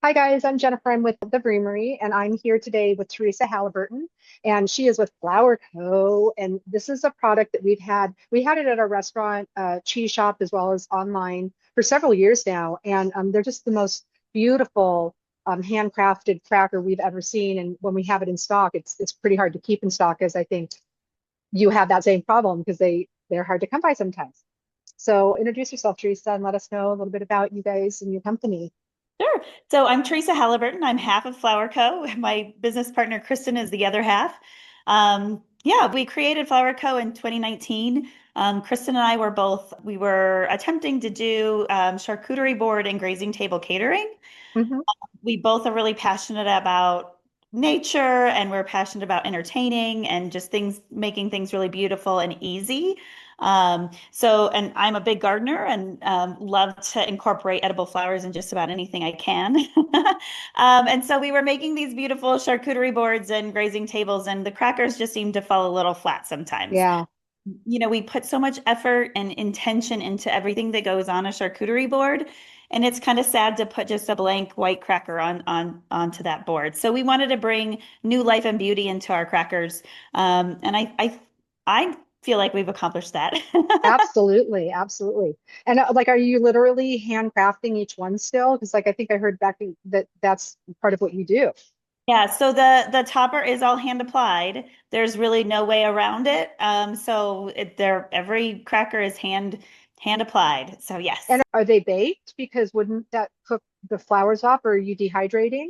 Hi guys, I'm Jennifer. I'm with the Breamery, and I'm here today with Teresa Halliburton, and she is with Flower Co. And this is a product that We had it at our restaurant, cheese shop, as well as online for several years now. And they're just the most beautiful handcrafted cracker we've ever seen. And when we have it in stock, it's pretty hard to keep in stock, as I think you have that same problem because they're hard to come by sometimes. So introduce yourself, Teresa, and let us know a little bit about you guys and your company. Sure. So I'm Teresa Halliburton. I'm half of Flower Co. My business partner, Kristen, is the other half. Yeah, we created Flower Co. in 2019. Kristen and I we were attempting to do charcuterie board and grazing table catering. Mhm. We both are really passionate about nature and we're passionate about entertaining and just making things really beautiful and easy. And I'm a big gardener and love to incorporate edible flowers in just about anything I can. And so we were making these beautiful charcuterie boards and grazing tables, and the crackers just seemed to fall a little flat sometimes. Yeah. We put so much effort and intention into everything that goes on a charcuterie board, and it's kind of sad to put just a blank white cracker onto that board. So we wanted to bring new life and beauty into our crackers, and I feel like we've accomplished that. Absolutely, absolutely. And like, are you literally handcrafting each one still? Because like I think I heard that that's part of what you do. Yeah, so the topper is all hand applied. There's really no way around it. Every cracker is hand applied. So And yes. are they baked? Because wouldn't that cook the flowers off, or are you dehydrating?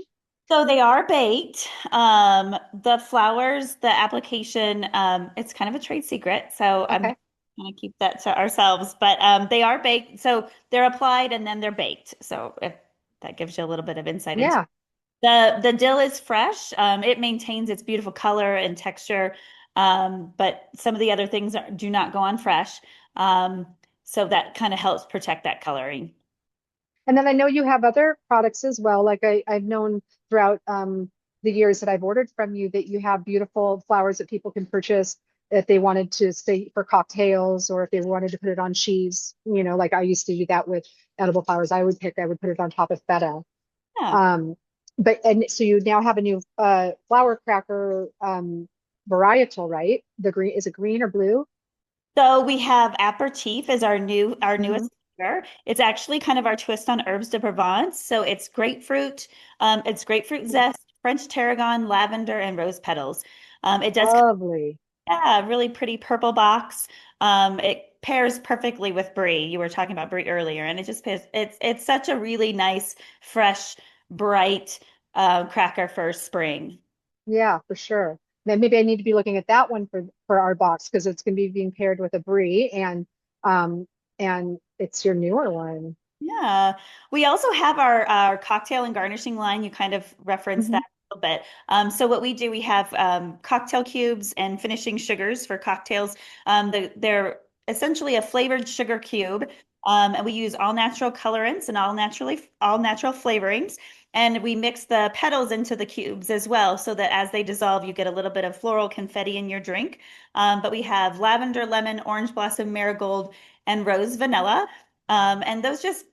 So they are baked. The flowers, the application, it's kind of a trade secret. So I'm Okay. going to keep that to ourselves. But they are baked. So they're applied and then they're baked. So if that gives you a little bit of insight into Yeah. the dill is fresh. It maintains its beautiful color and texture. But some of the other things do not go on fresh. Um, so that kind of helps protect that coloring. And then I know you have other products as well. Like I've known throughout the years that I've ordered from you that you have beautiful flowers that people can purchase if they wanted to say for cocktails or if they wanted to put it on cheese. Like I used to do that with edible flowers. I would put it on top of feta. Yeah. Um, and so you now have a new flower cracker varietal, right? The green, is it green or blue? So we have aperitif as our Hmm. newest flavor. It's actually kind of our twist on herbs de Provence. So it's grapefruit zest, French tarragon, lavender, and rose petals. It does come, Lovely. yeah, really pretty purple box. It pairs perfectly with brie. You were talking about brie earlier, and it just pairs. It's such a really nice, fresh, bright cracker for spring. Yeah, for sure. Then maybe I need to be looking at that one for our box because it's going to be being paired with a brie um and it's your newer one. Yeah. We also have our cocktail and garnishing line. You kind of referenced Hmm. that a little bit. So what we do, we have cocktail cubes and finishing sugars for cocktails. They're essentially a flavored sugar cube. And we use all natural colorants and all natural flavorings. And we mix the petals into the cubes as well, so that as they dissolve, you get a little bit of floral confetti in your drink. But we have lavender, lemon, orange blossom, marigold, and rose vanilla. And those just,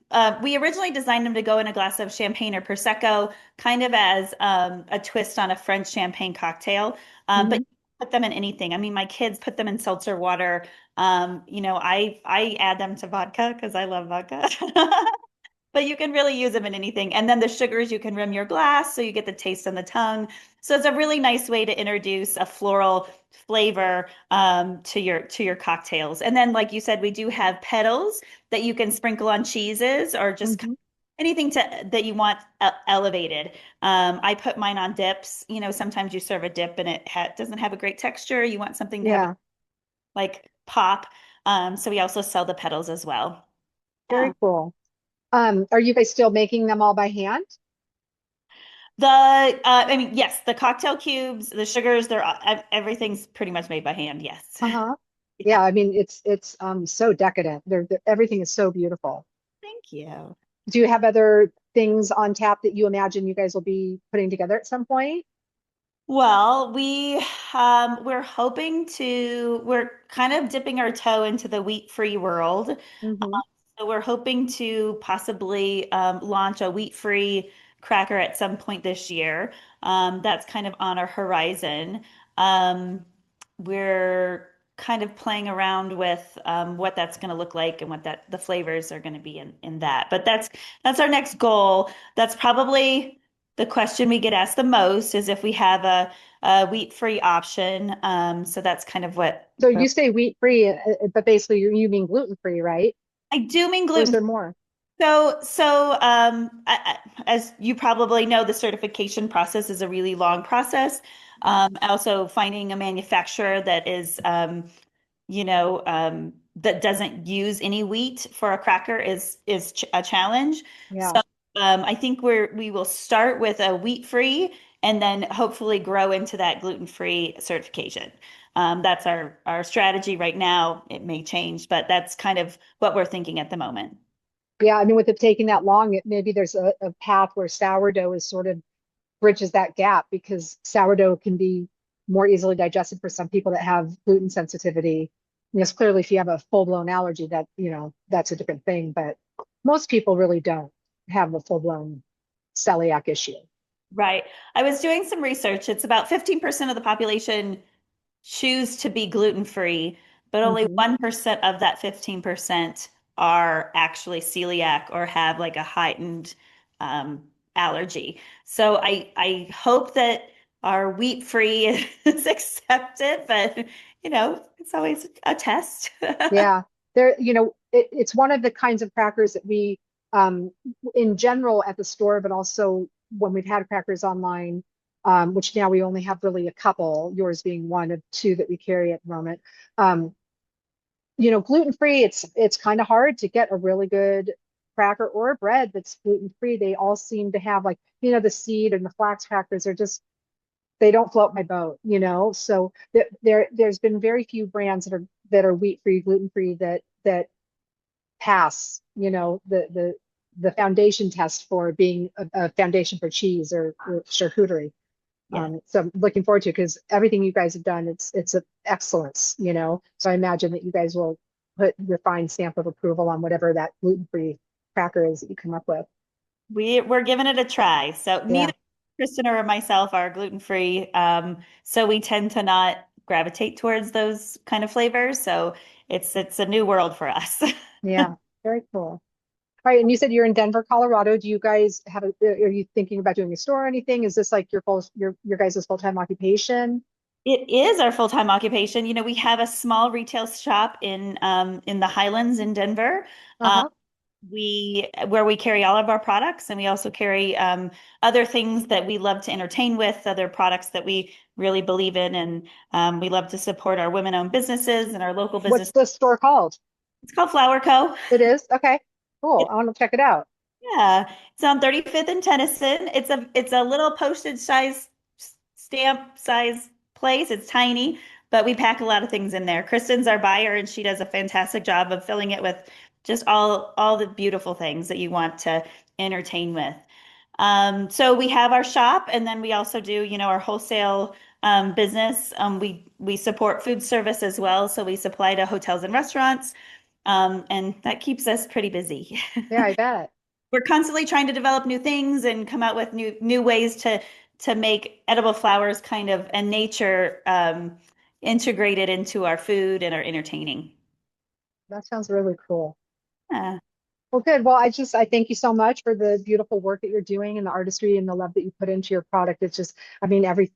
we originally designed them to go in a glass of champagne or Prosecco, kind of as a twist on a French champagne cocktail. But Hmm. you can put them in anything. I mean, my kids put them in seltzer water. I add them to vodka because I love vodka. But you can really use them in anything. And then the sugars, you can rim your glass so you get the taste on the tongue. So it's a really nice way to introduce a floral flavor to your cocktails. And then, like you said, we do have petals that you can sprinkle on cheeses or just Hmm. anything that you want elevated. I put mine on dips. Sometimes you serve a dip and doesn't have a great texture. You want something to have a Yeah, like pop. So we also sell the petals as well. Yeah. very cool. Are you guys still making them all by hand? I mean, yes, the cocktail cubes, the sugars, everything's pretty much made by hand. Yes. Uh-huh. Yeah. Yeah, I mean it's so decadent. Everything is so beautiful. Thank you. Do you have other things on tap that you imagine you guys will be putting together at some point? Well, we're kind of dipping our toe into the wheat-free world. Hmm. So we're hoping to possibly launch a wheat-free cracker at some point this year. That's kind of on our horizon. Um, we're kind of playing around with what that's going to look like and what that the flavors are going to be in that. But that's our next goal. That's probably the question we get asked the most is if we have a wheat-free option. So that's kind of what So you say wheat free, but basically you mean gluten free, right? I do mean Or is gluten. there more? As you probably know, the certification process is a really long process. Also, finding a manufacturer that is that doesn't use any wheat for a cracker is a challenge. Yeah. So I think we will start with a wheat-free and then hopefully grow into that gluten-free certification. That's our strategy right now. It may change, but that's kind of what we're thinking at the moment. Yeah. I mean, with it taking that long, maybe there's a path where sourdough is sort of bridges that gap because sourdough can be more easily digested for some people that have gluten sensitivity. Yes, clearly, if you have a full-blown allergy, that's a different thing. But most people really don't have a full-blown celiac issue. Right. I was doing some research. It's about 15% of the population choose to be gluten free, but only Hmm. 1% of that 15% are actually celiac or have like a heightened um, allergy. So I hope that our wheat free is accepted, but it's always a test. Yeah, it's one of the kinds of crackers that we, um, in general at the store, but also when we've had crackers online, which now we only have really a couple, yours being one of two that we carry at the moment. Um, gluten free, it's kind of hard to get a really good cracker or a bread that's gluten free. They all seem to have like, the seed and the flax crackers are just they don't float my boat. So there's been very few brands that are wheat free, gluten free that pass, the foundation test for being a foundation for cheese or charcuterie. Yes. So I'm looking forward to it because everything you guys have done, it's an excellence. So I imagine that you guys will put your fine stamp of approval on whatever that gluten free cracker is that you come up with. We're giving it a try. So Yeah. neither Kristen or myself are gluten free. So we tend to not gravitate towards those kind of flavors. So it's a new world for us. Yeah. Very cool. All right, and you said you're in Denver, Colorado. Do you guys are you thinking about doing a store or anything? Is this like your guys' full-time occupation? It is our full-time occupation. We have a small retail shop in the Highlands in Denver. Um, Uh-huh. where we carry all of our products, and we also carry other things that we love to entertain with, other products that we really believe in, and we love to support our women-owned businesses and our local What's business. the store called? It's called Flower Co. It is? Okay. Cool. I want to check it out. Yeah, it's on 35th and Tennyson. It's a little postage size stamp size place. It's tiny, but we pack a lot of things in there. Kristen's our buyer, and she does a fantastic job of filling it with just all the beautiful things that you want to entertain with. So we have our shop, and then we also do, our wholesale business. We support food service as well, so we supply to hotels and restaurants, and that keeps us pretty busy. Yeah, I bet. We're constantly trying to develop new things and come out with new ways to make edible flowers kind of and nature integrated into our food and our entertaining. That sounds really cool. Yeah. Well, good. Well, I thank you so much for the beautiful work that you're doing and the artistry and the love that you put into your product. It's just, I mean, every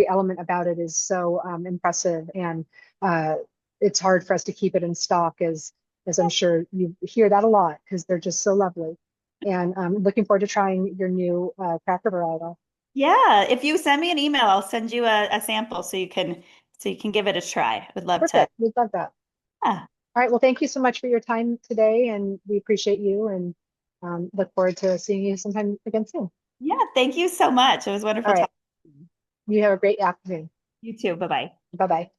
element about it is so impressive, and uh, it's hard for us to keep it in stock, as I'm sure you hear that a lot because they're just so lovely. And I'm looking forward to trying your new cracker varietal. Yeah, if you send me an email, I'll send you a sample so you can give it a try. I would love to. Perfect. We'd love that. Yeah. All right. Well, thank you so much for your time today, and we appreciate you and look forward to seeing you sometime again soon. Yeah, thank you so much. It was All wonderful right. talking. You have a great afternoon. You too. Bye-bye. Bye bye.